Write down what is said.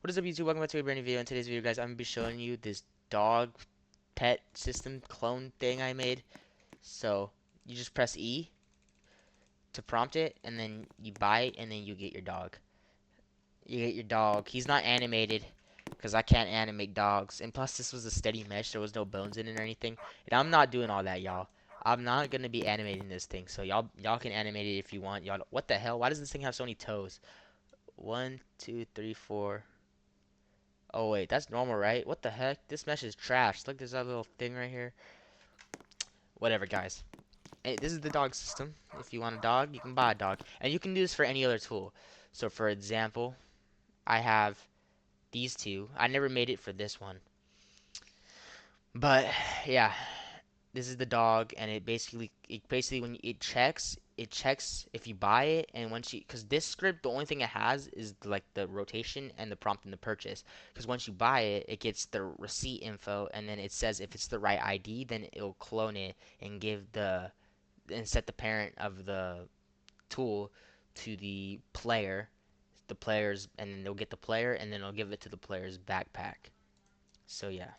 What is up, YouTube? Welcome back to a brand new video. In today's video, guys, I'm gonna be showing you this dog pet system clone thing I made. So you just press E to prompt it, and then you buy it, and then you get your dog. You get your dog. He's not animated because I can't animate dogs. And plus, this was a steady mesh. There was no bones in it or anything. And I'm not doing all that, y'all. I'm not gonna be animating this thing. So y'all can animate it if you want. Y'all, what the hell? Why does this thing have so many toes? One, two, three, four. Oh wait, that's normal, right? What the heck? This mesh is trash. Look, there's that little thing right here. Whatever, guys. Hey, this is the dog system. If you want a dog, you can buy a dog. And you can do this for any other tool. So for example, I have these two. I never made it for this one. But yeah, this is the dog, and it basically when it checks if you buy it, and once you, because this script, the only thing it has is like the rotation and the prompt and the purchase. Because once you buy it, it gets the receipt info, and then it says if it's the right ID, then it'll clone it and set the parent of the tool to the players, and then they'll get the player, and then it'll give it to the player's backpack. So yeah.